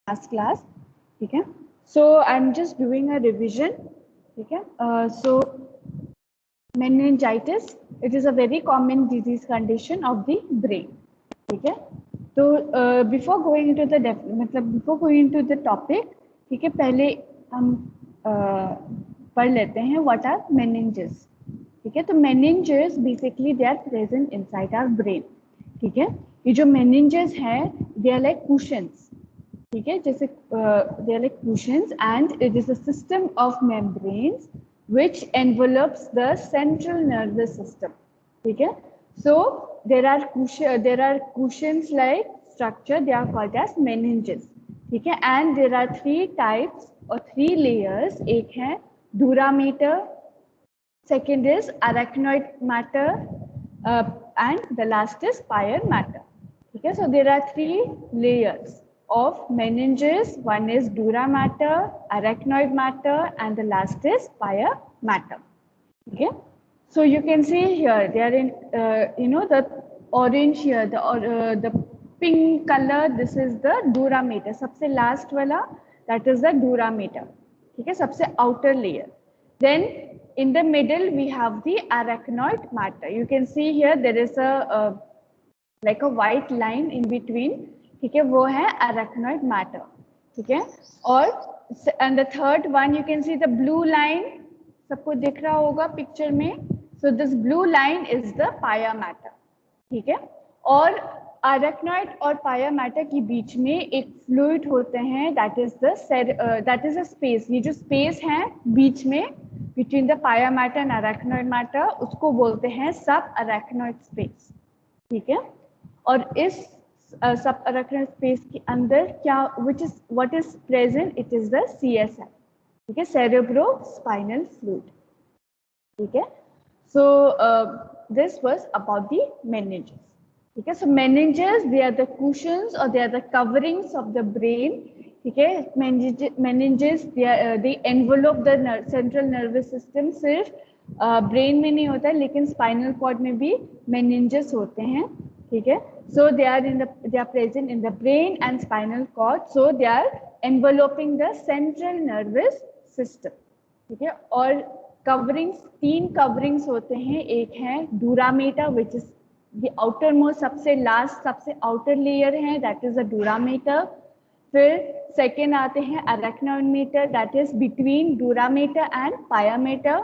last class. Okay, so I'm just doing a revision. Okay, so meningitis, it is a very common disease condition of the brain. ठीक है, तो before going into the before going into the topic, ठीक है, पहले हम पढ़ लेते हैं what are meninges. ठीक है, तो meninges basically they are present inside our brain. ठीक है, ये जो meninges हैं they are like cushions. ठीक है, जैसे they are like cushions and it is a system of membranes which envelopes the central nervous system. ठीक है, so there are cushions like structure, they are called as meninges. ठीक है, and there are 3 types or 3 layers. एक है dura mater, second is arachnoid matter, and the last is pia mater. Okay, so there are 3 layers of meninges. One is dura mater, arachnoid matter, and the last is pia mater. Okay, so you can see here they are in the orange here, the pink color, this is the dura mater. सबसे last वाला that is the dura mater. ठीक है, सबसे outer layer. Then in the middle we have the arachnoid matter. You can see here there is a like a white line in between. ठीक है, वो है arachnoid matter. ठीक है, और and the third one you can see the blue line, सबको दिख रहा होगा पिक्चर में. So this blue line is the pia matter. ठीक है, और arachnoid और pia matter के बीच में एक fluid होते हैं, that is a space. ये जो space है बीच में between the pia matter and arachnoid matter, उसको बोलते हैं subarachnoid space. ठीक है, और इस subarachnoid space के अंदर क्या what is present, it is the CSF. ठीक है, cerebrospinal fluid. ठीक है, so this was about the meninges. ठीक है, so meninges they are the cushions or they are the coverings of the brain. ठीक है, meninges they envelope the central nervous system. सिर्फ brain में नहीं होता है लेकिन spinal cord में भी meninges होते हैं. ठीक है, so they are present in the brain and spinal cord, so they are enveloping the central nervous system. ठीक है, और coverings, 3 coverings होते हैं. एक है dura mater which is the outermost, सबसे last सबसे outer layer है, that is the dura mater. फिर second आते हैं arachnoid mater, that is between dura mater and pia mater.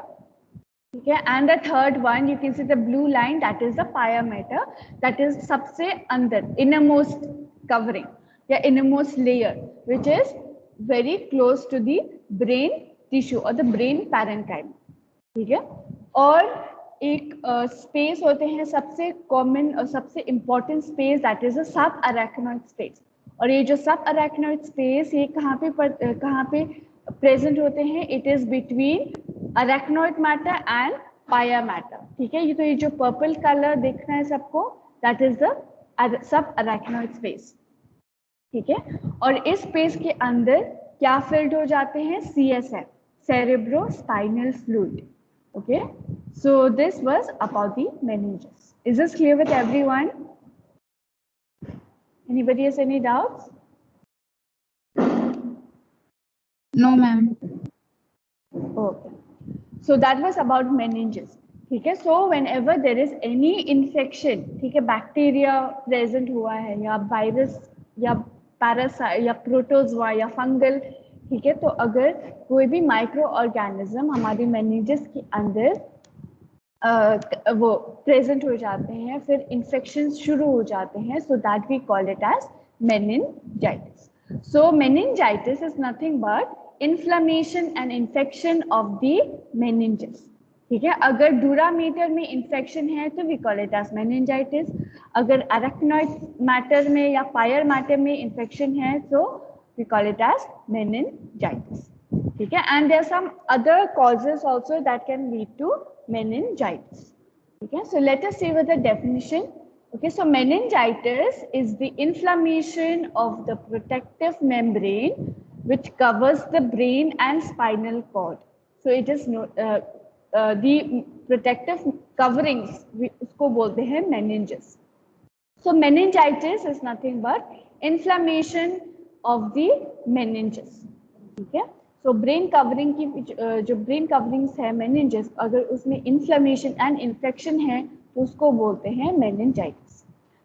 ठीक है, and the third one you can see the blue line, that is the pia mater, that is सबसे अंदर innermost covering या innermost layer which is very close to the brain tissue or the brain parenchyma. ठीक है, और एक space होते हैं सबसे कॉमन और सबसे इम्पोर्टेंट स्पेस, दैट इज अ सब अरैक्नोइड स्पेस. और ये जो सब अरैक्नोइड स्पेस ये कहाँ पे प्रेजेंट होते हैं, it is between arachnoid matter and pia matter. ठीक है, ये जो पर्पल कलर दिख रहा है सबको, that is the sub अरैक्नोइड space. ठीक है, और इस स्पेस के अंदर क्या फिल्ड हो जाते हैं, CSF, cerebrospinal fluid. Okay, so this was about the meninges. Is this clear with everyone? Anybody has any doubts? No, ma'am. Okay, so that was about meninges. ठीक है, so whenever there is any infection, ठीक है, bacteria present हुआ है या virus या parasite या protozoa या फंगल, ठीक है, तो अगर कोई भी माइक्रो ऑर्गेनिज्म हमारी मेनिंजेस के अंदर वो प्रेजेंट हो जाते हैं, फिर इन्फेक्शन शुरू हो जाते हैं, so that we call it as meningitis. So meningitis is nothing but inflammation and infection of the meninges. ठीक है, अगर डूरा मीटर में इन्फेक्शन है तो we call it as meningitis. अगर अरैक्नोइड मैटर में या पायर मैटर में इन्फेक्शन है तो we call it as meningitis. ठीक है, and there are some other causes also that can lead to meningitis. ठीक है, so let us see with the definition. Okay, so meningitis is the inflammation of the protective membrane which covers the brain and spinal cord. So it is the protective coverings, उसको बोलते हैं meninges. So meningitis is nothing but inflammation of the meninges. ठीक है, so brain covering की जो brain coverings है meninges, अगर उसमें inflammation and infection है तो उसको बोलते हैं meningitis.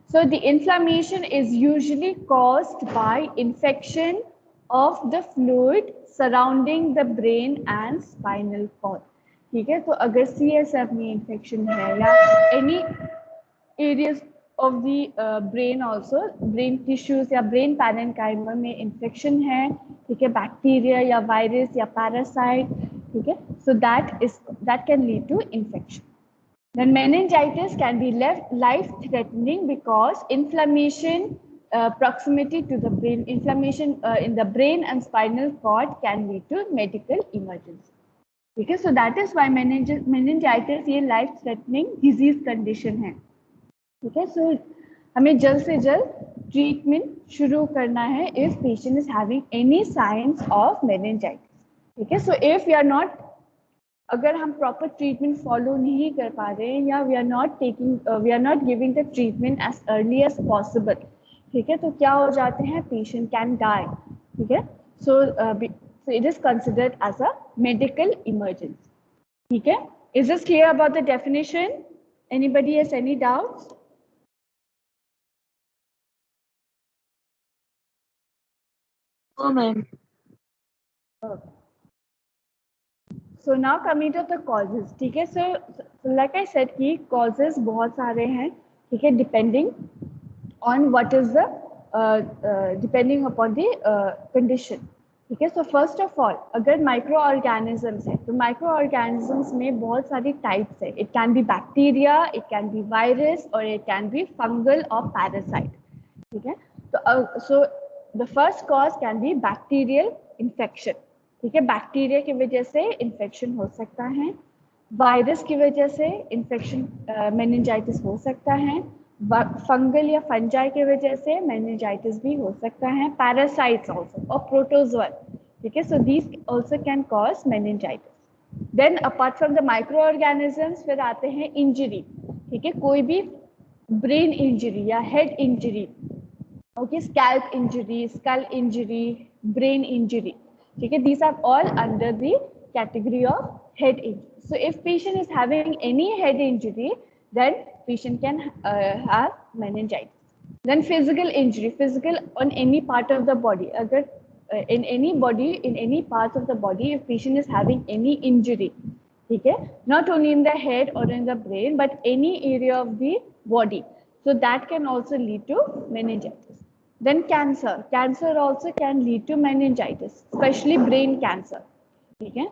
So the inflammation is usually caused by infection of the fluid surrounding the brain and spinal cord. ठीक है, तो अगर CSF में infection है या any areas of the brain also, brain tissues या brain parenchyma में infection है, ठीक है, bacteria या virus या parasite, ठीक है, so that can lead to infection. Then meningitis can be life-threatening because inflammation, proximity to the brain, inflammation in the brain and spinal cord can lead to medical emergency. Okay, so that is why meningitis ये life-threatening disease condition है. ठीक है, so हमें जल्द से जल्द treatment शुरू करना है if patient is having any signs of meningitis. ठीक है, so if we are not, अगर हम प्रॉपर ट्रीटमेंट फॉलो नहीं कर पा रहे हैं या we are not giving the treatment as early as possible, ठीक है, तो क्या हो जाते हैं, पेशेंट कैन डाई. ठीक है, so it is considered as a medical emergency. ठीक है, is this clear about the definition? Anybody has any doubts? Oh, ma'am. Okay. So now coming to the causes. ठीक है, so like I said कि causes बहुत सारे हैं. ठीक है, depending on what is the depending upon the condition. ठीक है, so first of all अगर micro organisms है तो micro organisms में बहुत सारी types है. It can be bacteria, it can be virus or it can be fungal or parasite. ठीक है, तो so the first cause can be bacterial infection. ठीक है, बैक्टीरिया की वजह से इन्फेक्शन हो सकता है, वायरस की वजह से इन्फेक्शन मेनिंजाइटिस हो सकता है, फंगल या फंजाई की वजह से मेनिंजाइटिस भी हो सकता है, पैरासाइट्स आल्सो और प्रोटोजोआ. ठीक है, so these also can cause meningitis. Then apart from the micro organisms फिर आते हैं इंजरी. ठीक है, कोई भी ब्रेन इंजरी या head injury, okay, scalp injury, skull injury, brain injury. ठीक है, these are all under the category of head injury. So if patient is having any head injury, then patient can have meningitis. Then physical injury, physical on any part of the body. अगर in any body, in any parts of the body, if patient is having any injury, ठीक है, not only in the head or in the brain, but any area of the body, so that can also lead to meningitis. Then cancer also can lead to meningitis, especially brain cancer. Okay?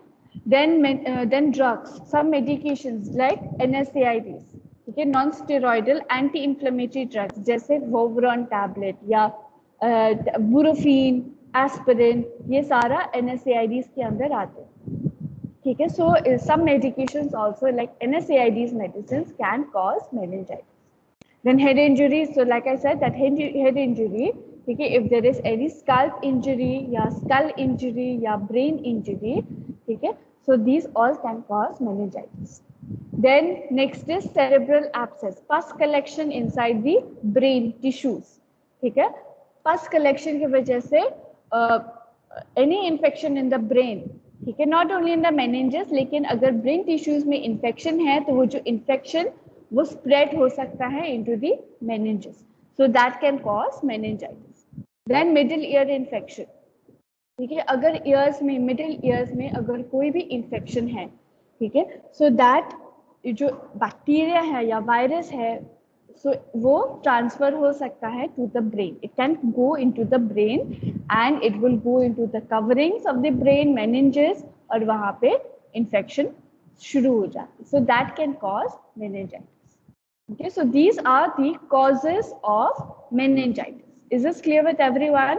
Then drugs, some medications like NSAIDs, okay, non-steroidal anti-inflammatory drugs, जैसे Voveron tablet या Buprofen, aspirin, ये सारा NSAIDs के अंदर आते हैं. ठीक है, so some medications also like NSAIDs medicines can cause meningitis. Then head injury, so like I said that head injury, okay, if there is any scalp injury या skull injury या brain injury, okay, so these all can cause meningitis. Then next is cerebral abscess, pus collection inside the brain tissues. ठीक है, pus collection की वजह से any infection in the brain, ठीक है, not only in the meninges, लेकिन अगर brain tissues में infection है तो वो जो infection वो स्प्रेड हो सकता है into the meninges, so that can cause meningitis. Then middle ear infection. ठीक है, अगर ears में, middle ears में अगर कोई भी infection है, ठीक है, so that जो बैक्टीरिया है या वायरस है, so वो ट्रांसफर हो सकता है to the brain. It can go into the brain and it will go into the coverings of the brain, meninges, और वहाँ पे infection शुरू हो जाती है, so that can cause meningitis. Okay, so these are the causes of meningitis. Is this clear with everyone?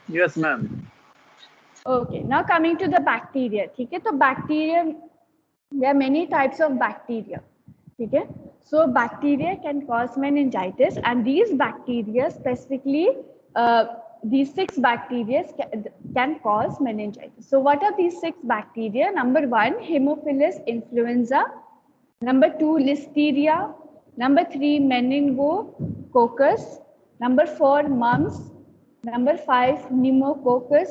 Yes, ma'am. Okay, now coming to the bacteria. ठीक है, तो bacteria, there are many types of bacteria. ठीक है, so bacteria can cause meningitis, and these bacteria specifically, these 6 bacteria can cause meningitis. So what are these 6 bacteria? Number 1, Haemophilus influenza. Number 2, Listeria. Number 3, Meningococcus. Number 4, mumps. Number 5, pneumococcus,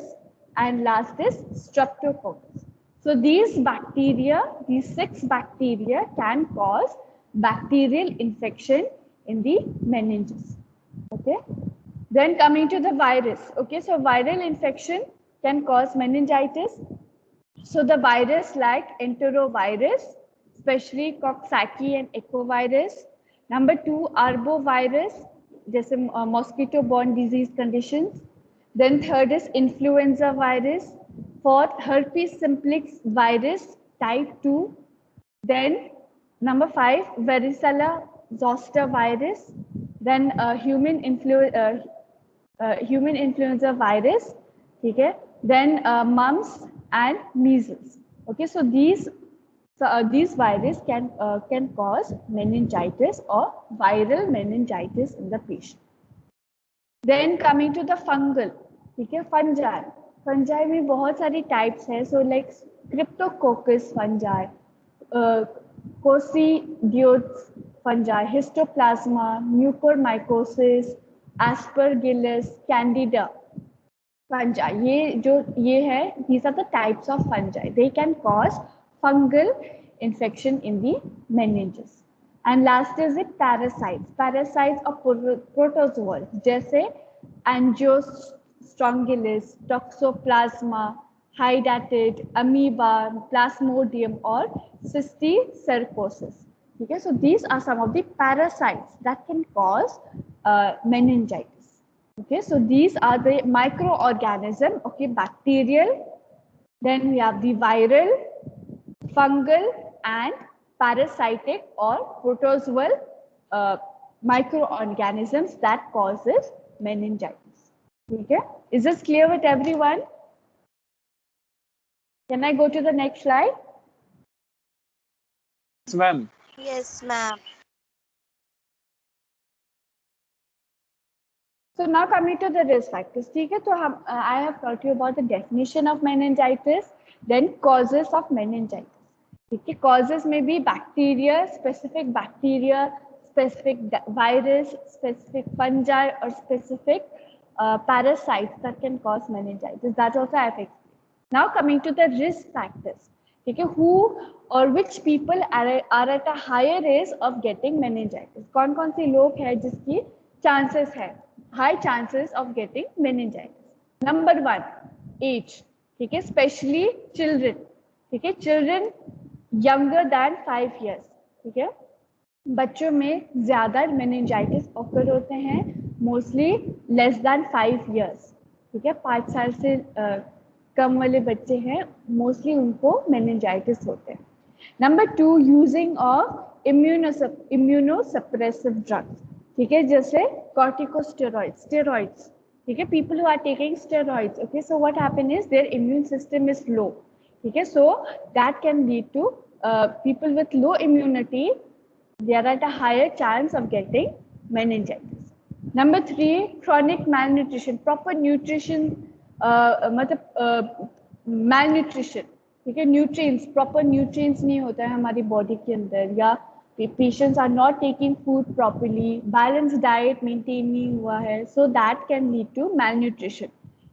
and last is streptococcus. So these bacteria, these 6 bacteria can cause bacterial infection in the meninges. Okay. Then coming to the virus. Okay, so viral infection can cause meningitis. So the virus like enterovirus, especially Coxsackie and echovirus. Number 2, arbovirus, जैसे mosquito-borne disease conditions. Then third is influenza virus. Fourth, herpes simplex virus type 2. Then number 5, varicella zoster virus. Then human influenza virus. Okay. Then mumps and measles. Okay, so these virus can cause meningitis or viral meningitis in the patient. Then coming to the fungal, ठीक है, fungi में बहुत सारी types है. So like Cryptococcus fungi, Coccidioides fungi, Histoplasma, Mucormycosis, Aspergillus, Candida fungi. ये है, these are the types of fungi. They can cause fungal infection in the meninges. And last is it parasites. Parasites of protozoals जैसे Angiospergillus, Toxoplasma, Hydatid, Amoeba, Plasmodium or Cysticercosis. Okay, so these are some of the parasites that can cause meningitis. Okay, so these are the microorganism. Okay, bacterial. Then we have the viral, fungal, and parasitic or protozoal microorganisms that causes meningitis. Okay, is this clear with everyone? Can I go to the next slide? Yes, ma'am. Yes, ma'am. So now coming to the risk factors. ठीक है, तो हम I have taught you about the definition of meningitis, then causes of meningitis. ठीक है, causes may be bacteria, specific virus, specific fungi, or specific parasites that can cause meningitis. That's also I have explained. Now coming to the risk factors. ठीक है, who or which people are at a higher risk of getting meningitis? कौन कौन से लोग हैं जिसकी chances है, high chances of getting meningitis? Number 1, age. ठीक है, especially children. ठीक है, children younger than 5 years. ठीक है, बच्चों में ज्यादा meningitis occur होते हैं, mostly less than 5 years. ठीक है, 5 साल से कम वाले बच्चे हैं, मोस्टली उनको मेनिंजाइटिस होते हैं. Number 2, using of immunosuppressive drugs. ठीक है, जैसे कॉर्टिकोस्टेरॉइड्स, स्टेरॉइड्स. ठीक है, people who are taking steroids. Okay, so what happen is their immune system is low. ठीक है, so that can lead to people with low immunity, they are at a higher chance of getting meningitis. Number 3, chronic malnutrition. Proper nutrition, मतलब malnutrition. ठीक है, nutrients, proper nutrients नहीं होता है हमारी body के अंदर, या patients are not taking food properly, balanced diet maintain नहीं हुआ है, so that can lead to malnutrition.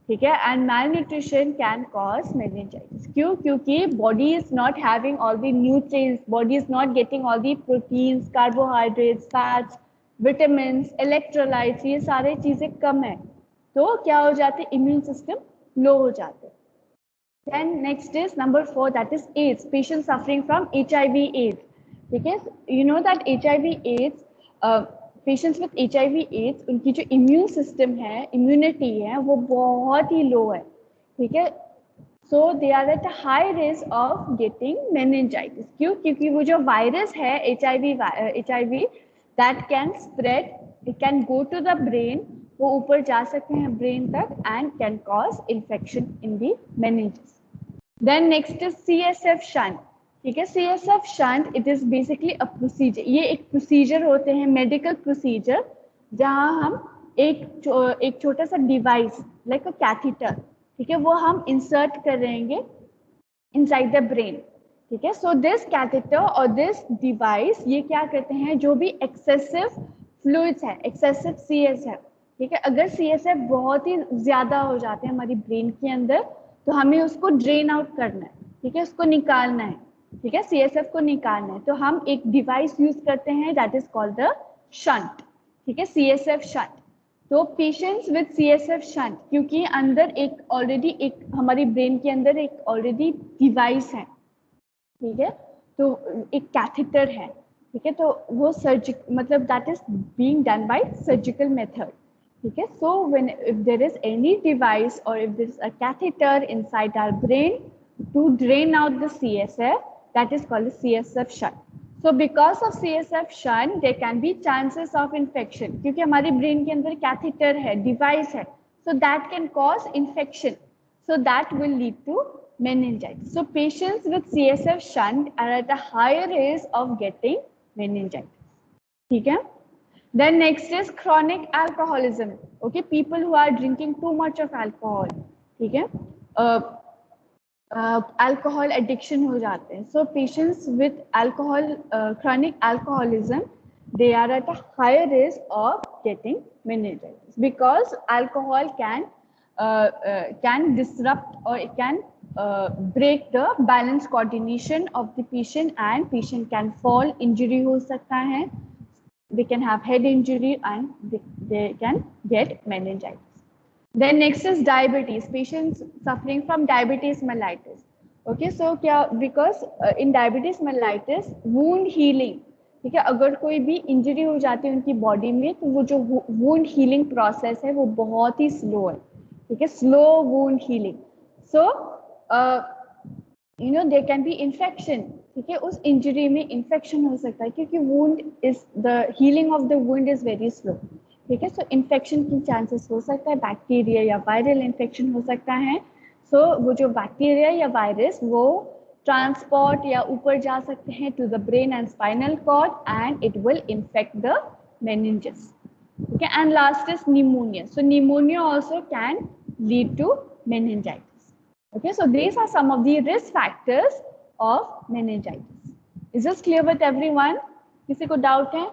ठीक है, and malnutrition can cause meningitis. क्यों? क्योंकि body is not having all the nutrients, body is not getting all the proteins, carbohydrates, fats, vitamins, electrolytes, ये सारे चीजें कम है, तो क्या हो जाते, immune system low हो जाते. Then next is number 4, that is AIDS. Patients suffering from HIV/AIDS. ठीक है, you know that HIV/AIDS, patients with HIV/AIDS, उनकी जो इम्यून सिस्टम है, इम्यूनिटी है, वो बहुत ही लो है. ठीक है, so they are at a high risk of getting meningitis. क्यों? क्योंकि वो जो वायरस है HIV that can spread, it can go to the brain, वो ऊपर जा सकते हैं ब्रेन तक, and can cause infection in the meninges. Then next is CSF shunt. ठीक है, CSF shunt, it is basically a procedure. ये एक प्रोसीजर होते हैं, मेडिकल प्रोसीजर, जहां हम एक छोटा सा डिवाइस लाइक अ कैथेटर, ठीक है, वो हम इंसर्ट करेंगे इनसाइड द ब्रेन. ठीक है, सो दिस कैथेटर और दिस डिवाइस, ये क्या करते हैं, जो भी एक्सेसिव फ्लूइड्स है, एक्सेसिव CSF, ठीक है। अगर CSF बहुत ही ज्यादा हो जाते हैं हमारी ब्रेन के अंदर तो हमें उसको ड्रेन आउट करना है, ठीक है, उसको निकालना है, ठीक है, CSF को निकालना है। तो हम एक डिवाइस यूज करते हैं that is called the shunt, ठीक है, CSF शंट। तो पेशेंट्स विद CSF शंट, क्योंकि अंदर एक ऑलरेडी एक हमारी ब्रेन के अंदर एक ऑलरेडी डिवाइस है, ठीक है, तो एक कैथेटर है, ठीक है, तो वो सर्जिक मतलब that is being done by surgical method, ठीक है। So when if there is any device और if there is a catheter inside our brain to drain out the CSF, that is called CSF shunt. So because of CSF shunt there can be chances of infection, क्योंकि हमारी brain के अंदर catheter है, device है, so that can cause infection, so that will lead to meningitis. So patients with CSF shunt are at a higher risk of getting meningitis, ठीक है। Then next is chronic alcoholism. Okay, people who are drinking too much of alcohol, ठीक है, alcohol addiction हो जाते हैं। So patients with alcohol chronic alcoholism, they are at a higher risk of getting meningitis because alcohol can disrupt or it can break the balance coordination of the patient and patient can fall, injury हो सकता है, they can have head injury and they can get meningitis. Then next is diabetes, patients suffering from diabetes mellitus. Okay, so क्या because in diabetes mellitus wound healing, ठीक है, अगर कोई भी injury हो जाती है उनकी बॉडी में तो वो जो wound healing process है वो बहुत ही स्लो है, ठीक है, slow wound healing. So there can be infection, ठीक है, उस इंजरी में इन्फेक्शन हो सकता है क्योंकि wound is the healing of the wound is very slow, ठीक है। सो इन्फेक्शन की चांसेस हो सकता है, बैक्टीरिया या वायरल इन्फेक्शन हो सकता है। सो वो जो बैक्टीरिया या वायरस वो ट्रांसपोर्ट या ऊपर जा सकते हैं to the brain and spinal cord and it will infect the meninges, ठीक है। And last is pneumonia. So pneumonia also can lead to meningitis. Okay, so these are some of the risk factors of meningitis. Is this clear with everyone? किसी को doubt है?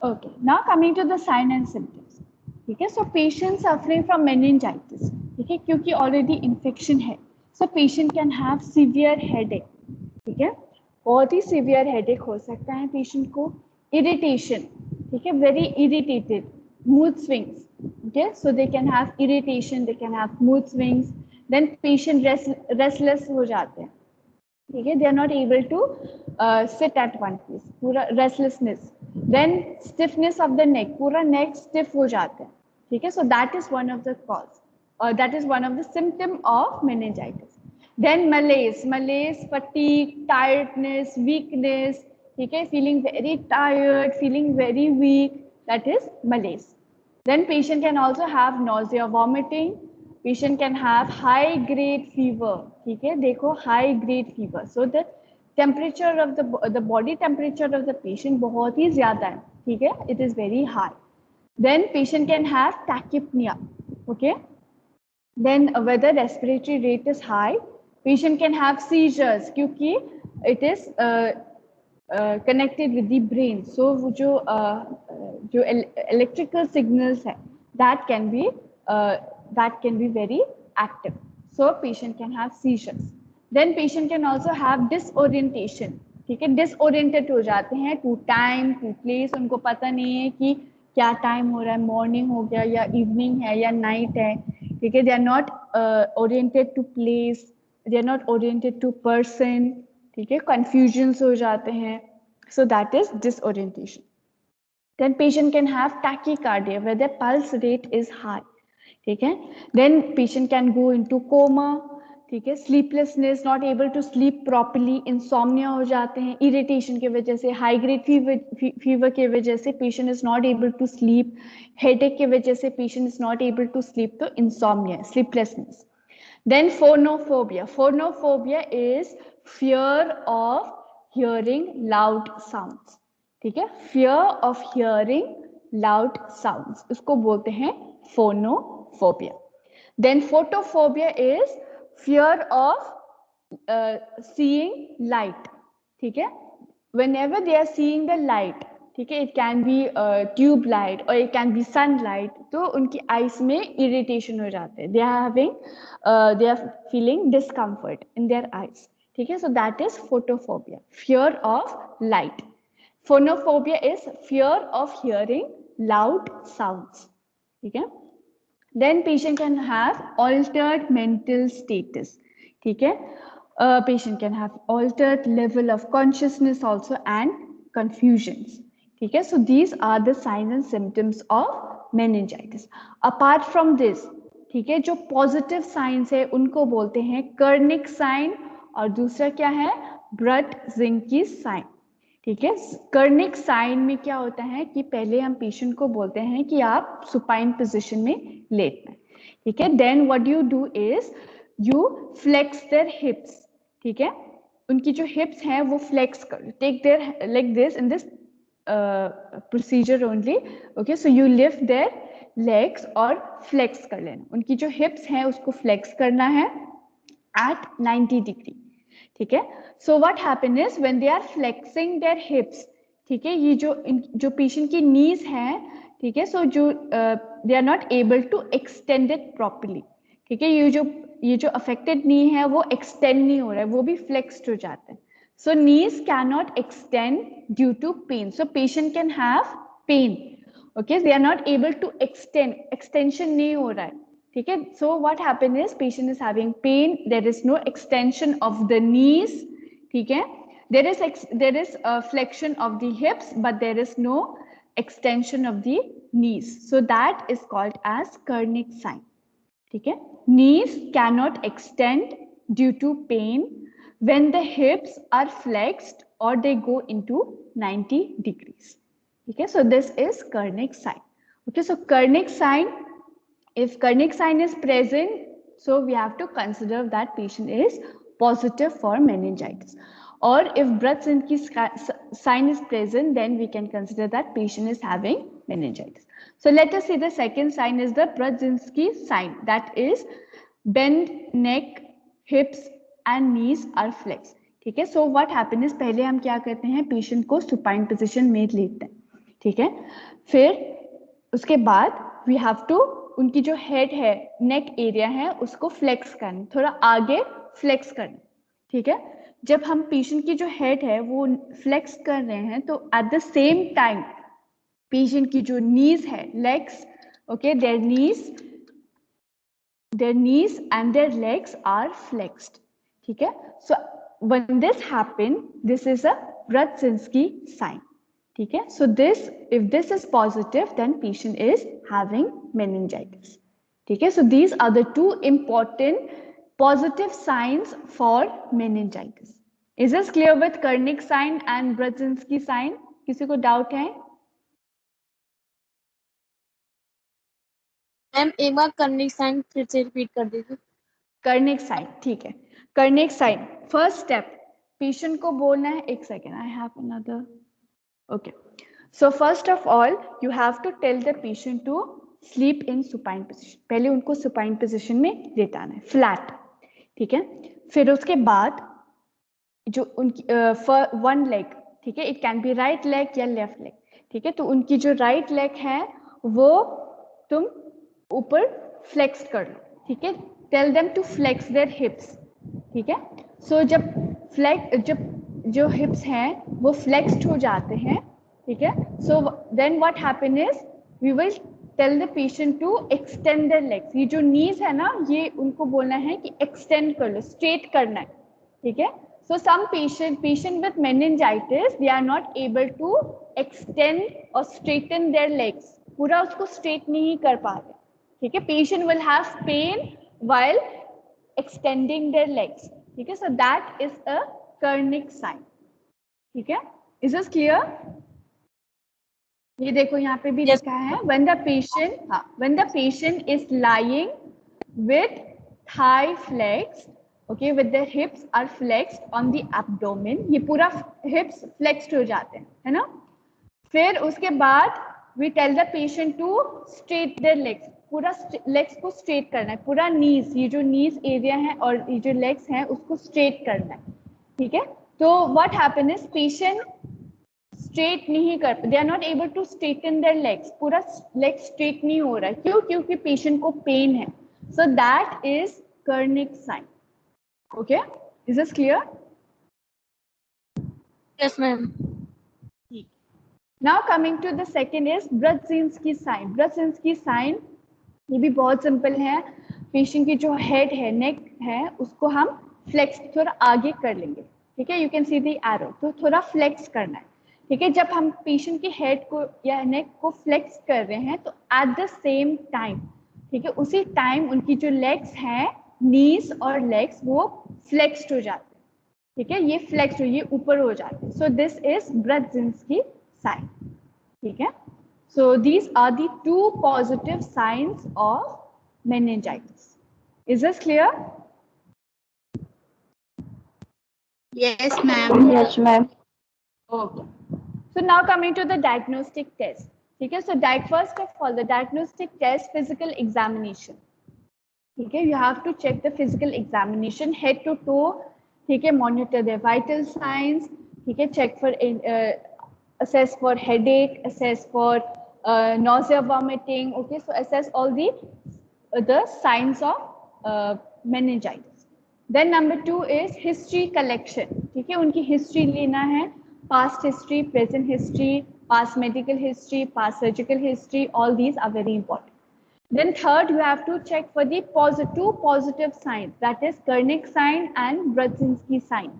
Okay, now coming to the sign and symptoms. ठीक है, so patient suffering from meningitis, ठीक है, क्योंकि already infection है, so patient can have severe headache, ठीक है, बहुत ही severe headache हो सकता है patient को, irritation, ठीक है, very irritated, mood swings, okay, so they can have irritation, they can have mood swings, then patient restless हो जाते हैं, ठीक है, they are not able to sit at one place, पूरा restlessness, then stiffness of the neck, पूरा neck stiff हो जाता है, ठीक है, so that is one of the cause or that is one of the symptom of meningitis. Then malaise, fatigue, tiredness, weakness, ठीक है, feeling very tired, feeling very weak, that is malaise. Then patient can also have nausea, vomiting. Patient can have high grade fever, ठीक है, देखो high grade fever. So the temperature of the body temperature of the patient बहुत ही ज़्यादा है, ठीक है, it is very high. Then patient can have tachypnea, okay. Then whether respiratory rate is high, patient can have seizures क्योंकि it is connected with the brain. So वो जो electrical signals है that can be very active. So patient can have seizures. Then patient can also have disorientation, ठीक है, disoriented हो जाते हैं to time, to place, उनको पता नहीं है कि क्या टाइम हो रहा है, मॉर्निंग हो गया या इवनिंग है या नाइट है, ठीक है, they are not oriented to place, they are not oriented to person, ठीक है, confusions हो जाते हैं, so that is disorientation. Then patient can have tachycardia where their pulse rate is high, ठीक है, then patient can go into coma, ठीक है, sleeplessness, not able to sleep properly, insomnia हो जाते हैं, irritation की वजह से, high grade fever की वजह से patient is not able to sleep, headache की वजह से patient is not able to sleep, तो insomnia, sleeplessness. Then phonophobia is fear of hearing loud sounds, ठीक है, fear of hearing loud sounds, इसको बोलते हैं phonophobia. Then photophobia is fear of seeing light, ठीक है, whenever they are seeing the light, ठीक है, it can be tube light और it can be sunlight, तो उनकी आइज में इरिटेशन हो जाते हैं, they are feeling discomfort in their eyes, ठीक है. So that is photophobia, fear of light. Phonophobia is fear of hearing loud sounds, ठीक है. Then patient can have altered mental status, ठीक है. Patient can have altered level of consciousness also and confusions, ठीक है. So these are the signs and symptoms of meningitis. Apart from this, ठीक है, जो positive science है उनको बोलते हैं कर्निक साइन, और दूसरा क्या है, ब्रट-ज़िंस्की साइन, ठीक है. कर्निक साइन में क्या होता है कि पहले हम पेशेंट को बोलते हैं कि आप सुपाइन पोजीशन में लेटना है, ठीक है. Then what you do is you flex their hips, ठीक है. उनकी जो हिप्स हैं वो फ्लेक्स कर, take their like this in this procedure only, okay. So you lift their legs और फ्लेक्स कर लेना, उनकी जो हिप्स हैं उसको फ्लेक्स करना है at 90 डिग्री, ठीक है. So what happen is when they are flexing their hips, ठीक है, ये जो पेशेंट की नीज है, ठीक है, सो जो they are not able to extend it properly, ठीक है. ये जो अफेक्टेड नी है वो एक्सटेंड नहीं हो रहा है, वो भी फ्लेक्स्ड हो जाते हैं. So knees can not extend due to pain, so patient can have pain, okay. They are not able to extend, extension नहीं हो रहा है, ठीक है. So what happen is patient is having pain, there is no extension of the knees, ठीक है. there is a flexion of the hips but there is no extension of the knees, so that is called as Kernick sign, ठीक है. knees cannot extend due to pain when the hips are flexed or they go into 90 degrees, ठीक है. so this is Kernick sign, okay. so Kernick sign, if Kernick sign is present, so we have to consider that patient is positive for meningitis. Or if Brut-Zinski sign is present, then we can consider that patient is having meningitis. So let us see the second sign is the Brut-Zinski sign, that is bend neck, hips and knees are flexed, ठीक है. So what happen is पहले हम क्या करते हैं, patient को supine position में लेते हैं, ठीक है. फिर उसके बाद we have to उनकी जो हेड है, नेक एरिया है, उसको फ्लेक्स करना, थोड़ा आगे फ्लेक्स करना, ठीक है. जब हम पेशेंट की जो हेड है वो फ्लेक्स कर रहे हैं तो at the same time patient की जो नीज है, legs, okay, their knees and their legs are flexed, ठीक है. So when this happen, this is a Brut-Zinski sign, ठीक है. सो दिस, if this is positive, then patient is having meningitis, ठीक है. So these are the two important positive signs for meningitis. Is this clear with Kernick sign and Brut-Zinski sign? किसी को doubt है? Ma'am एक बार Kernick sign फिर से repeat कर दीजिए. Kernick sign, ठीक है. Kernick sign, first step, patient को बोलना है, एक second, I have another, okay. So first of all, you have to tell the patient to sleep in supine position. पहले उनको supine position में लेटाना है, flat, ठीक है. फिर उसके बाद जो उनकी वन लेग, ठीक है, it can be right leg या लेफ्ट लेग, ठीक है. तो उनकी जो राइट लेग है वो तुम ऊपर फ्लेक्स कर लो, ठीक है. Tell them to flex their hips, ठीक है. सो जब जो हिप्स हैं वो फ्लेक्स्ड हो जाते हैं, ठीक है. So then what happen is we will tell the patient to extend their legs. ये जो नीज है ना, ये उनको बोलना है कि एक्सटेंड कर लो, स्ट्रेट करना है, ठीक है. So some patient with meningitis, they are not able to extend or straighten their legs. पूरा उसको straight नहीं कर पा रहे, ठीक है. Patient will have pain while extending their legs, ठीक है. So that is a Kernick sign, ठीक है. Is this clear? ये देखो यहाँ पे भी लिखा है, when the patient is lying with thigh flexed, okay, with their hips are flexed on the abdomen, ये पूरा hips flexed हो जाते हैं, है ना. फिर उसके बाद we tell the patient to straight their legs, पूरा legs को straight करना है, पूरा knees, ये जो knees area है और ये जो legs हैं उसको straight करना है, ठीक है. तो what happen is patient straight नहीं कर, they are not able to straighten their legs, पूरा लेग स्ट्रेट नहीं हो रहा है, क्यों? क्योंकि पेशेंट को पेन है. So that is Kernig sign. Okay, is this clear? Yes, ma'am. Now coming to the second is Brudzinski sign. Brudzinski sign ये भी बहुत सिंपल है. पेशेंट की जो हेड है, नेक है, उसको हम फ्लेक्स थोड़ा आगे कर लेंगे. ठीक है, you can see the arrow, तो थोड़ा फ्लेक्स करना है. ठीक है, जब हम पेशेंट की हेड को या नेक को फ्लेक्स कर रहे हैं तो एट द सेम टाइम, ठीक है, उसी टाइम उनकी जो लेग्स हैं, नीज और लेग्स, वो फ्लेक्स्ड हो जाते हैं. ठीक है, ये फ्लेक्स, ये ऊपर हो जाते हैं. So this is Brudzinski sign. ठीक है, so these are the two positive signs of meningitis. Is this clear? Yes, ma'am. Yes, ma'am. Okay, so now coming to the diagnostic test. ठीक है, so first of all the diagnostic test, physical examination. ठीक है, you have to check the physical examination head to toe. ठीक है, monitor their vital signs. ठीक है, check for assess for headache, assess for nausea, vomiting. Okay, so assess all the signs of meningitis. Then number 2 is history collection. ठीक है, उनकी history लेना है, past history, present history, past medical history, past surgical history. All these are very important. Then third, you have to check for the two positive signs, that is Kernick sign and Brudzinski sign.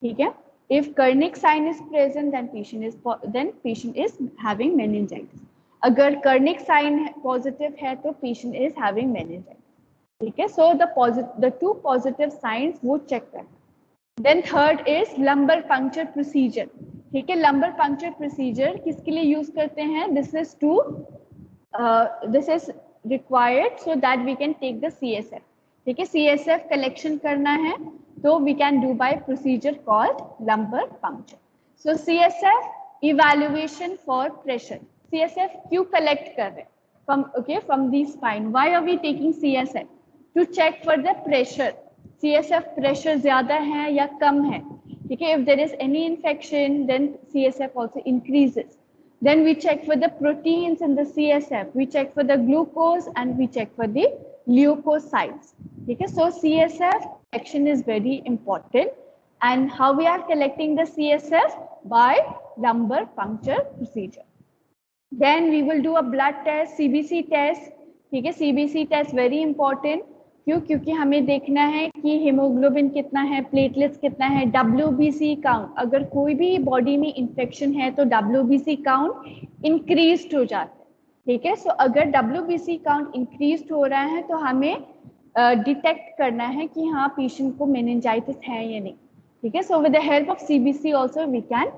ठीक है, if Kernick sign is present, then patient is having meningitis. अगर Kernick sign positive है तो patient is having meningitis. ठीक है, so the two positive signs वो check करना. Then third is lumbar puncture procedure. ठीक है, lumbar puncture procedure किसके लिए use करते हैं? This is required so that we can take the CSF. ठीक है, CSF collection करना है तो we can do by procedure called lumbar puncture. So CSF evaluation for pressure. CSF क्यों collect कर रहे हैं? From the spine. Why are we taking CSF? To check for the pressure. CSF pressure ज़्यादा है या कम है. ठीक है, if there is any infection, then CSF also increases. Then we check for the proteins in the CSF. We check for the glucose and we check for the leukocytes. Okay, so CSF collection is very important. And how we are collecting the CSF? By lumbar puncture procedure. Then we will do a blood test, CBC test. ठीक है, CBC test very important. क्यों? क्योंकि हमें देखना है कि haemoglobin कितना है, प्लेटलेट्स कितना है, WBC काउंट. अगर कोई भी बॉडी में इन्फेक्शन है तो WBC काउंट इंक्रीज हो जाता है. ठीक है, सो अगर WBC काउंट इंक्रीज हो रहा है तो हमें डिटेक्ट करना है कि हाँ पेशेंट को मेनिंजाइटिस है या नहीं. ठीक है, so with the help of CBC also we can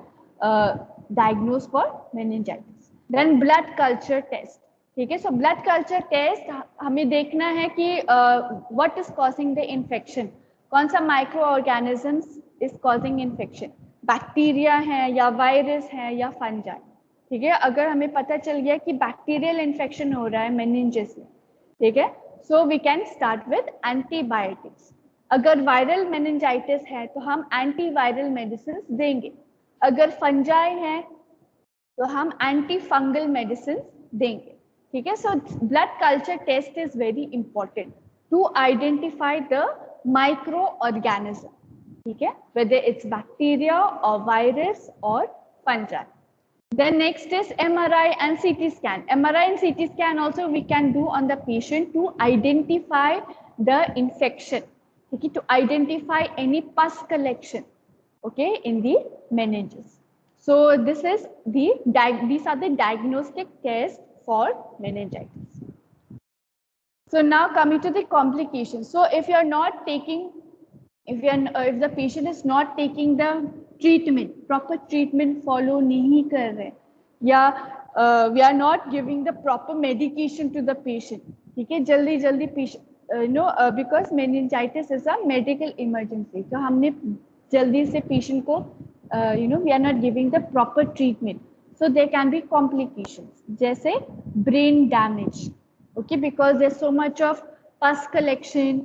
diagnose for meningitis. Then blood culture test. ठीक है, सो ब्लड कल्चर टेस्ट हमें देखना है कि what is causing the infection. कौन सा micro organisms is causing infection, bacteria है या वायरस है या फंजाई. ठीक है, अगर हमें पता चल गया कि बैक्टीरियल इन्फेक्शन हो रहा है मेनिंजिस में, ठीक है, so we can start with antibiotics. अगर वायरल मेनिंजाइटिस है तो हम एंटीवायरल मेडिसिन देंगे. अगर फंजाई है तो हम एंटी फंगल मेडिसिन देंगे. ठीक है, so blood culture test is very important to identify the micro organism. ठीक है, whether it's bacteria or virus or fungi. Then next is MRI and CT scan. MRI and CT scan also we can do on the patient to identify the infection. Okay, to identify any pus collection, okay, in the meninges. So this is these are the diagnostic tests for meningitis. So now coming to the complications. So if you are not taking, if the patient is not taking the treatment, proper treatment follow नहीं कर रहे, या we are not giving the proper medication to the patient. ठीक है, जल्दी patient because meningitis is a medical emergency. तो हमने जल्दी से patient को we are not giving the proper treatment. So there can be complications, जैसे brain damage. Okay, because there's so much of pus collection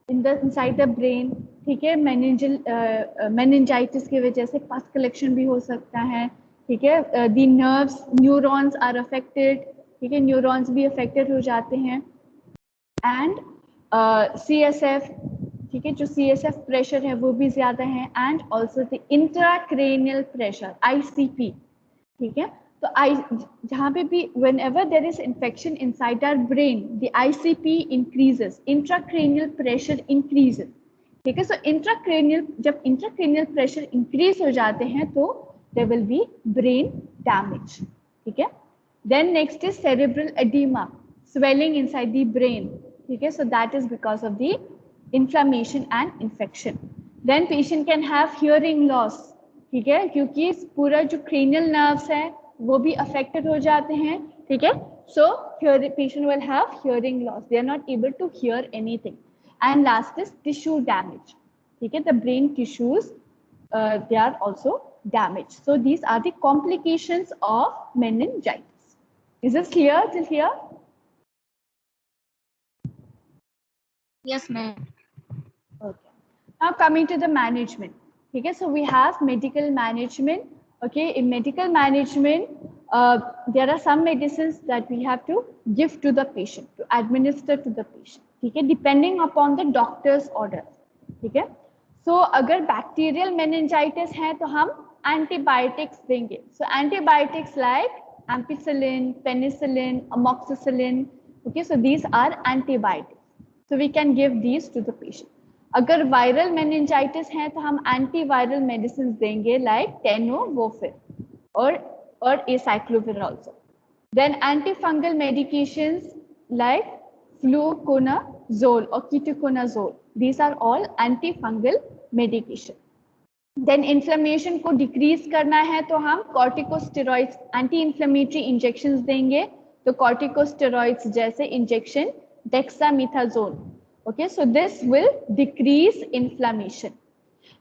inside the brain. ठीक है, meningitis की वजह से pus collection भी हो सकता है. ठीक है, दी नर्व्स, न्यूरॉन्स आर अफेक्टेड, ठीक है, न्यूरॉन्स भी अफेक्टेड हो जाते हैं, एंड CSF, ठीक है, जो CSF प्रेशर है वो भी ज्यादा है, and also the intracranial pressure ICP, ठीक है। तो जहाँ पे भी whenever there is infection inside our brain, the ICP increases, intracranial pressure increases, ठीक है। सो इंट्राक्रेनियल, जब इंट्राक्रेनियल प्रेशर इंक्रीज हो जाते हैं तो there will be brain damage, ठीक है। Then next is cerebral edema, swelling inside the brain, ठीक है। So that is because of the inflammation and infection. Then patient can have hearing loss, ठीक है, क्योंकि पूरा जो cranial nerves है वो भी affected हो जाते हैं, ठीक है। So patient will have hearing loss, they are not able to hear anything. And last is tissue damage, ठीक है, the brain tissues they are also damaged. So these are the complications of meningitis. Is this clear till here? Yes, ma'am. Okay. Now coming to the management. Okay, so we have medical management. Okay, in medical management, there are some medicines that we have to give to the patient, to administer to the patient. Okay, depending upon the doctor's order. Okay, so अगर bacterial meningitis है तो हम antibiotics देंगे. So antibiotics like ampicillin, penicillin, amoxicillin. Okay, so these are antibiotics. So we can give these to the patient. अगर viral meningitis है तो हम antiviral medicine देंगे लाइक टेनोवोफिर और acyclovir also. Then antifungal medications like fluconazole और ketoconazole, these are all antifungal medication. Then inflammation को decrease करना है तो हम कॉर्टिकोस्टेरॉइड्स, एंटी इन्फ्लेमेटरी इंजेक्शंस देंगे. तो कॉर्टिकोस्टेरॉइड्स जैसे injection डेक्सामेथाजोन. Okay, so this will decrease inflammation.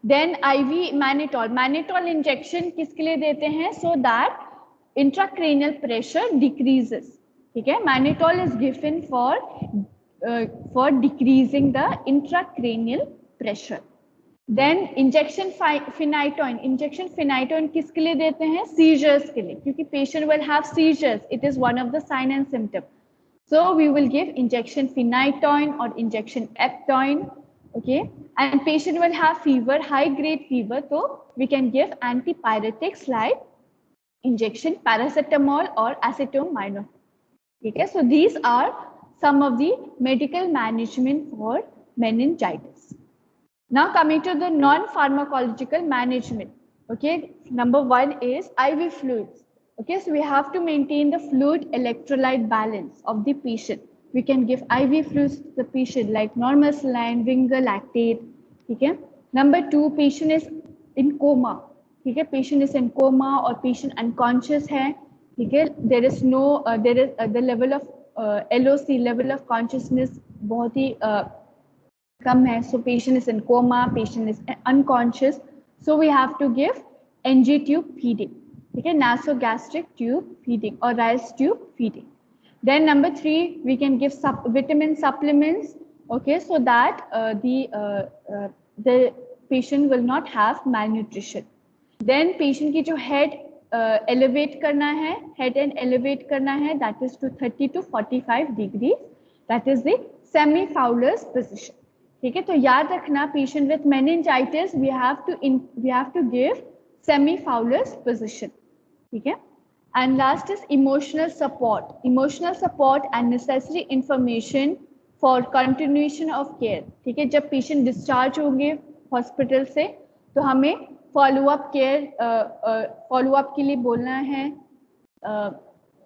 Then IV mannitol. Mannitol injection किसके लिए देते हैं? So that intracranial pressure decreases. ठीक है? Mannitol is given for decreasing the intracranial pressure. Then injection phenytoin. Injection phenytoin किसके लिए देते हैं? Seizures के लिए, क्योंकि patient will have seizures. It is one of the sign and symptom. So we will give injection phenytoin or injection eptoin, okay, and patient will have fever, high grade fever, so we can give antipyretics like injection paracetamol or acetaminophen. Okay, so these are some of the medical management for meningitis. Now coming to the non-pharmacological management. Okay, number 1 is IV fluids. Okay, so we have to maintain the fluid electrolyte balance of the patient. We can give IV fluids to the patient like normal saline, Ringer lactate. Okay. Number 2, patient is in coma. Okay, patient is in coma or patient unconscious है. Okay, there is no the level of LOC, level of consciousness बहुत ही कम है. So patient is in coma, patient is unconscious. So we have to give NG tube feeding. Okay, nasogastric tube feeding or rice tube feeding. Then number 3, we can give vitamin supplements. Okay, so that the patient will not have malnutrition. Then patient की जो head elevate करना है, head and elevate करना है, that is to 30 to 45 degrees. That is the semi-Fowler's position. ठीक है, तो याद रखना patient with meningitis we have to give semi-Fowler's position. ठीक है. And last is emotional support and necessary information for continuation of care. ठीक है, जब patient discharge होंगे hospital से तो हमें follow up के लिए बोलना है,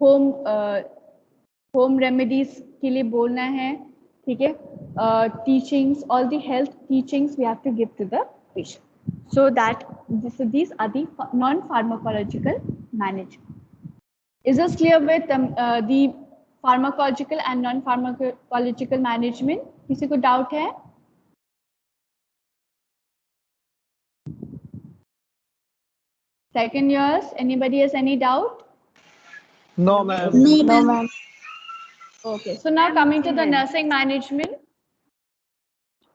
home remedies के लिए बोलना है. ठीक है, teachings, all the health teachings we have to give to the patient. So these are the non-pharmacological management. Is this clear with the pharmacological and non-pharmacological management? किसी को doubt है? Second years, anybody has any doubt? No, ma'am. No, ma'am. Okay, so now coming to the nursing management.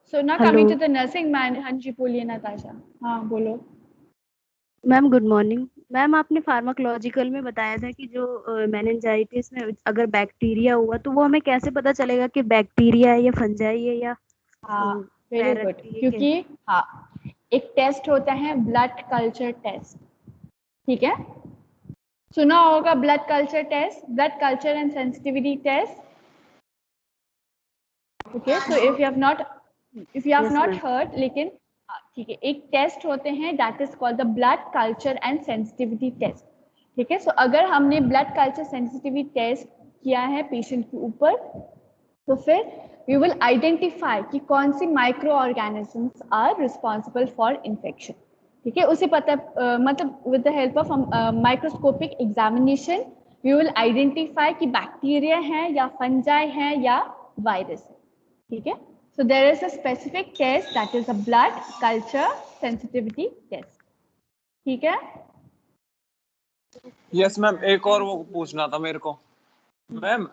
So now coming to the nursing man, हाँ जी बोलिए Natasha. हाँ बोलो. Ma'am good morning. Ma'am आपने pharmacological में बताया था कि जो मेनिंजाइटिस में अगर बैक्टीरिया हुआ तो वो हमें कैसे पता चलेगा कि बैक्टीरिया है या फंजाई है या हाँ, वेरी गुड, पैराटी है क्योंकि हाँ एक टेस्ट होता है ब्लड कल्चर टेस्ट, ठीक है, सुना होगा blood culture test, blood culture and sensitivity test. Okay, so if you have not heard, लेकिन ठीक है, एक टेस्ट होते हैं that is called the blood culture and sensitivity test. ठीक है, सो अगर हमने ब्लड कल्चर सेंसिटिविटी टेस्ट किया है पेशेंट के ऊपर, तो फिर वी विल आइडेंटिफाई कि कौन सी micro organisms are responsible for infection. ठीक है, उसे पता मतलब with the help of microscopic examination we will identify कि बैक्टीरिया है या फंजाई है या वायरस है. ठीक है, so there is a specific test that is a blood culture sensitivity test. ठीक है, यस मैम, एक और वो पूछना था मेरे को मैम.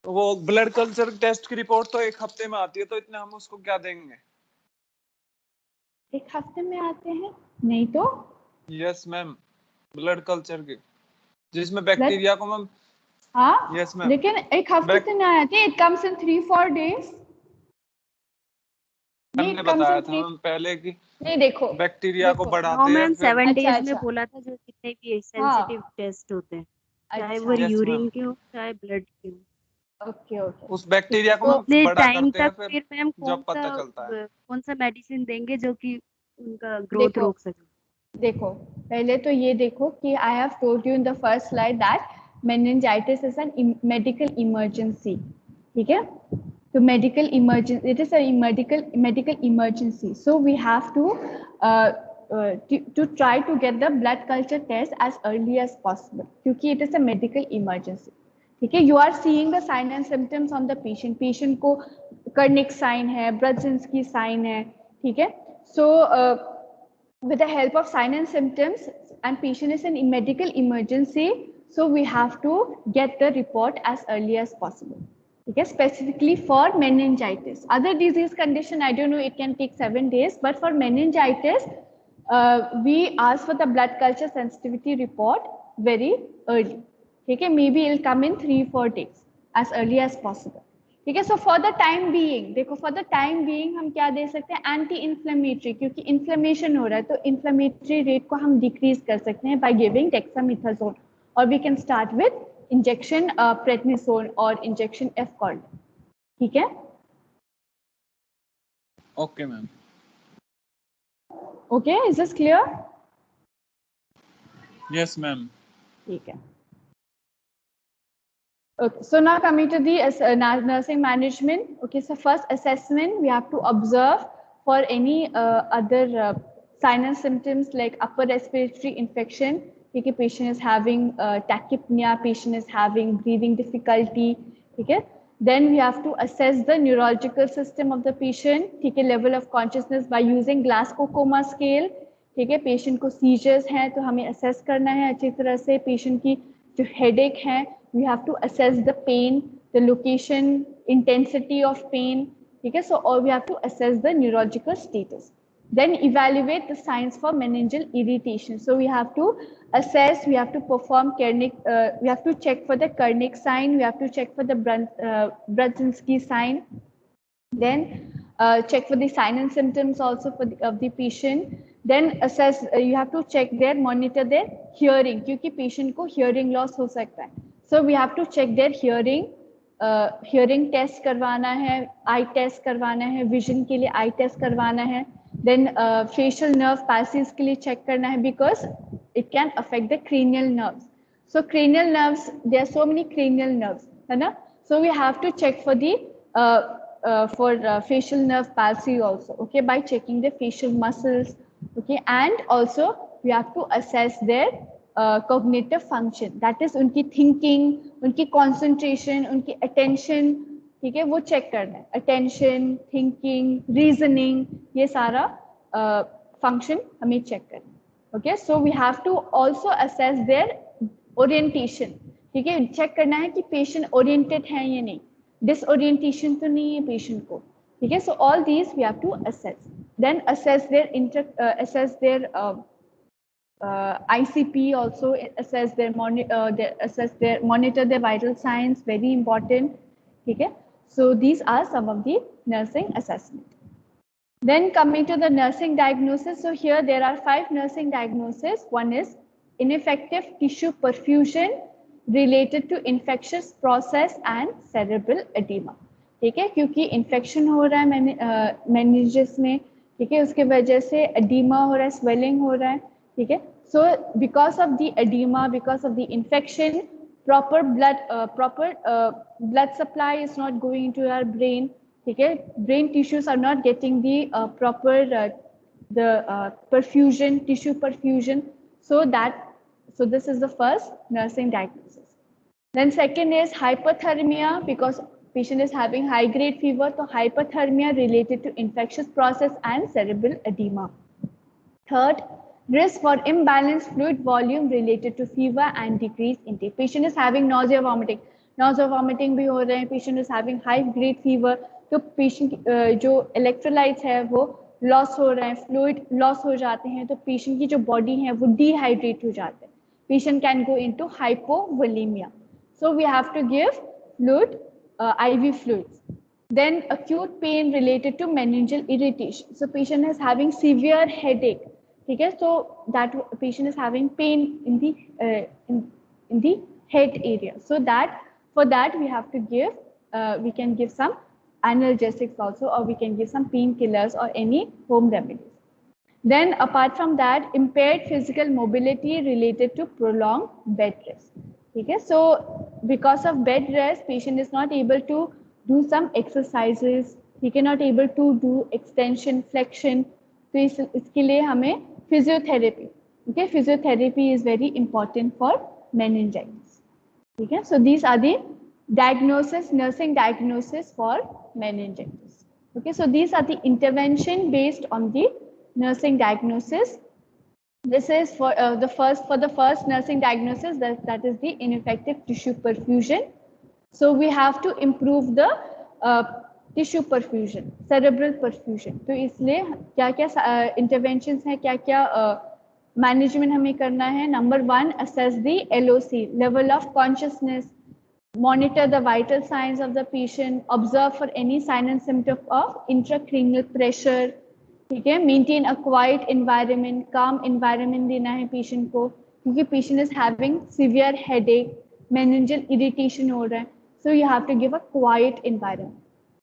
वो ब्लड कल्चर टेस्ट की रिपोर्ट तो एक हफ्ते में आती है, तो इतने हम उसको क्या देंगे? एक हफ्ते में आते हैं नहीं तो? यस मैम, ब्लड कल्चर की जिसमें बैक्टीरिया को मैम. हाँ, यस मैम, लेकिन एक हफ्ते तो नहीं आते, इट कम्स इन 3-4 days. हमने बताया था मैम पहले कि नहीं देखो, बैक्टीरिया को नो बढ़ाते हैं मैम फिर. 7 days अच्छा. में बोला था, जो जितने भी हाँ, सेंसिटिव टेस्ट होते हैं, चाहे वो अच्छा, Yes, यूरिन ma'am. के हो चाहे ब्लड के हो. ओके ओके, उस बैक्टीरिया को तो मैम उतने बड़ा टाइम करते हैं तक फिर फिर मैम जब पता चलता है. कौन सा मेडिसिन देंगे जो कि उनका ग्रोथ देखो रोक सके. देखो, पहले तो ये देखो कि I have told you in the first slide that meningitis is an medical emergency. ठीक है, तो medical emergency, it is a medical emergency, so we have to try to get the blood culture test as early as possible क्योंकि it is a medical emergency. ठीक है, you are seeing the sign and symptoms on the patient को Kernig sign है, ब्रजेंस्की sign है. ठीक है, so with the help of sign and symptoms and patient is in medical emergency, so we have to get the report as early as possible. Okay, specifically for meningitis. Other disease condition, I don't know, it can take 7 days, but for meningitis we ask for the blood culture sensitivity report very early. Okay, maybe it'll come in 3-4 days as early as possible. ठीक है, so for the time being, देखो for the time being हम क्या दे सकते हैं, anti inflammatory, क्योंकि inflammation हो रहा है तो इन्फ्लेमेटरी रेट को हम डिक्रीज कर सकते हैं बाय गिविंग डेक्सामेथासोन, और we can start with injection prednisone और इंजेक्शन एफकॉल्ड. ठीक है, okay ma'am. Okay, is this clear? Yes ma'am. ठीक है. Okay, so now coming to the nursing management. Okay, so first assessment, we have to observe for any other sign and symptoms like upper respiratory infection. Okay, patient is having tachypnea, patient is having breathing difficulty. Okay, then we have to assess the neurological system of the patient. Okay, level of consciousness by using Glasgow Coma Scale. ठीक है, patient को seizures हैं तो हमें assess करना है अच्छी तरह से. पेशेंट की जो हेडेक है, we have to assess the pain, the location, intensity of pain. ठीक है, so or we have to assess the neurological status. Then evaluate the signs for meningeal irritation. So we have to assess, we have to perform Kernick, we have to check for the Kernick sign, we have to check for the Brudzinski sign. Then check for the sign and symptoms also for of the patient. Then assess, you have to check their, monitor their hearing, क्योंकि patient को hearing loss हो सकता है. So we have to check their hearing, hearing test करवाना है, eye test करवाना है, vision के लिए eye test करवाना है. Then facial nerve palsies के लिए check करना है because it can affect the cranial nerves. So cranial nerves, there are so many cranial nerves, है ना? So we have to check for the facial nerve palsy also, okay, by checking the facial muscles. Okay, and also we have to assess their cognitive function, that is उनकी thinking, उनकी concentration, उनकी attention. ठीक है, वो check करना है, attention, thinking, reasoning, ये सारा function हमें चेक करना है. Okay, so we have to also assess their orientation. ठीक है, चेक करना है कि पेशेंट ओरिएंटेड है या नहीं, डिसओरिएंटेशन तो नहीं है पेशेंट को. ठीक है, so all these we have to assess. Then assess their ICP also monitor their vital signs, very important. Okay, so these are some of the nursing assessment. Then coming to the nursing diagnosis, so here there are 5 nursing diagnoses. One is ineffective tissue perfusion related to infectious process and cerebral edema. ठीक है, क्योंकि infection हो रहा है meninges में, ठीक है, उसके वजह से एडिमा हो रहा है, स्वेलिंग हो रहा है, ठीक है. So because of the edema, because of the infection, proper blood supply is not going into our brain. ठीक है, brain tissues are not getting the proper perfusion, tissue perfusion. So this is the first nursing diagnosis. Then second is hypothermia, because patient is having high grade fever, so hypothermia related to infectious process and cerebral edema. Third, risk for imbalanced fluid volume related to fever and decreased intake. Patient is having nausea, vomiting भी हो रहे हैं, patient is having high grade fever, तो patient जो electrolytes है वो loss हो रहे हैं, फ्लूइड लॉस हो जाते हैं, तो पेशेंट की जो बॉडी है वो डिहाइड्रेट हो जाते हैं. Patient can go into hypovolemia. So we have to give fluid, IV fluids. Then acute pain related to meningeal irritation. So patient is having severe headache. ठीक है, so that patient is having pain in the head area. So that for that we have to give, we can give some analgesics also, or we can give some painkillers or any home remedies. Then apart from that, impaired physical mobility related to prolonged bed rest. Okay, so because of bed rest, patient is not able to do some exercises, he cannot able to do extension, flexion, तो इसके लिए हमें physiotherapy. Okay, physiotherapy is very important for meningitis. Okay, so these are the diagnosis, nursing diagnosis for meningitis. Okay, so these are the intervention based on the nursing diagnosis. This is for the first nursing diagnosis, that is the ineffective tissue perfusion. So we have to improve the tissue perfusion, cerebral perfusion. तो इसलिए क्या-क्या interventions हैं, क्या-क्या management हमें करना है. Number 1, assess the LOC, level of consciousness. Monitor the vital signs of the patient. Observe for any sign and symptom of intracranial pressure. ठीक है, maintain a quiet environment, calm environment देना है patient को, क्योंकि patient is having severe headache, meningeal irritation हो रहा है, so you have to give a quiet environment.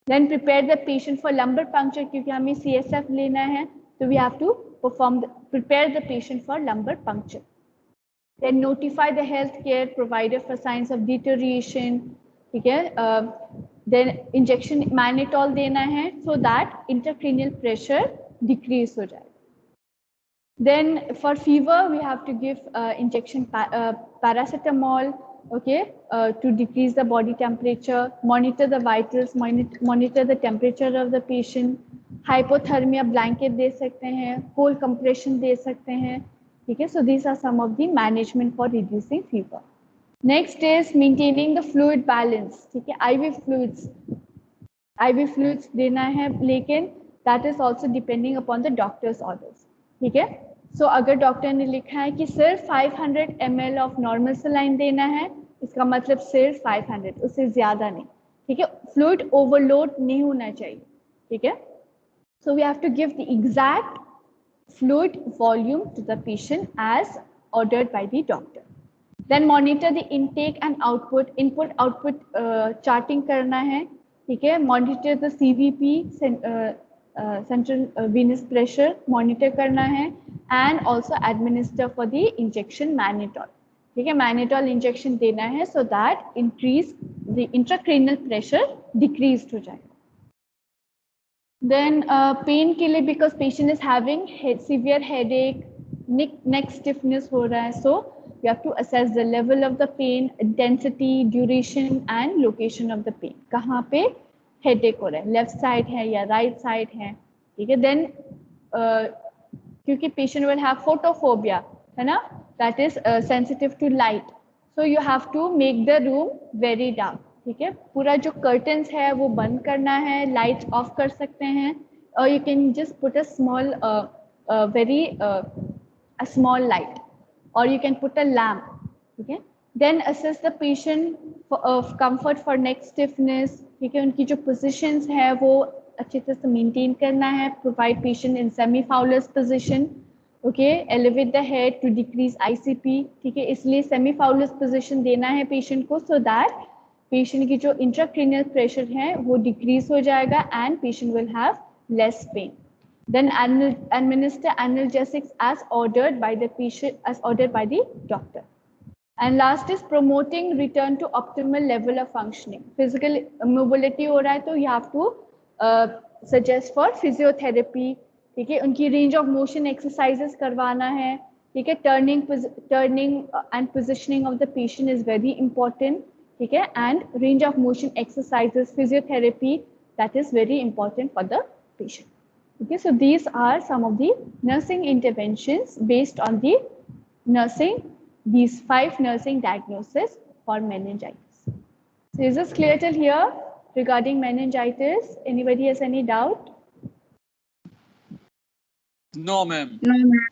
Then prepare the patient for lumbar puncture, क्योंकि हमें CSF लेना है, so we have to prepare the patient for lumbar puncture. Then notify the healthcare provider for signs of deterioration. ठीक है, then injection mannitol देना है, so that intracranial pressure decrease हो जाए. Then for fever we have to give injection paracetamol, okay, to decrease the body temperature. Monitor the vitals, monitor the temperature of the patient. Hypothermia blanket दे सकते हैं, cold compression दे सकते हैं. ठीक है, so these are some of the management for reducing fever. Next is maintaining the fluid balance. ठीक है, IV fluids देना है, लेकिन that is also depending upon the doctor's orders. ठीक है, so अगर डॉक्टर ने लिखा है कि सिर्फ 500 ml of normal saline देना है, इसका मतलब सिर्फ 500, उससे ज्यादा नहीं. ठीक है, fluid overload नहीं होना चाहिए. ठीक है, so we have to give the exact fluid volume to the patient as ordered by the doctor. Then monitor the intake and output, input-output charting करना है. ठीक है, monitor the CVP, central venous pressure monitor करना है, and also administer for the injection mannitol. ठीक है, mannitol injection देना है, so that increase the intracranial pressure decreased हो जाए. Then pain के लिए, because patient is having severe headache, neck stiffness हो रहा है, so you have to assess the level of the pain, intensity, duration and location of the pain. कहाँ पे headache हो रहा है, left side है या right side है. ठीक है, then क्योंकि patient will have photophobia, है ना, that is sensitive to light, so you have to make the room very dark. ठीक है, पूरा जो curtains है वो बंद करना है, lights off कर सकते हैं, or you can just put a small very a small light. or you can put a lamp. ठीक है, then assess the patient of comfort for neck stiffness. ठीक है, उनकी जो positions है वो अच्छी तरह से maintain करना है. Provide patient in semi-fowler's position. Okay, elevate the head to decrease ICP. ठीक है, इसलिए semi-fowler's position देना है patient को, so that patient की जो intracranial pressure है वो decrease हो जाएगा and patient will have less pain. Then administer analgesics as ordered by the patient, as ordered by the doctor. And last is promoting return to optimal level of functioning. Physical mobility हो रहा है तो you have to suggest for physiotherapy. ठीक है, उनकी range of motion exercises करवाना है. ठीक है, turning and positioning of the patient is very important. ठीक है, and range of motion exercises, physiotherapy, that is very important for the patient. Okay, so these are some of the nursing interventions based on the these 5 nursing diagnoses for meningitis. So is this clear till here regarding meningitis? Anybody has any doubt? No, ma'am. No, ma'am.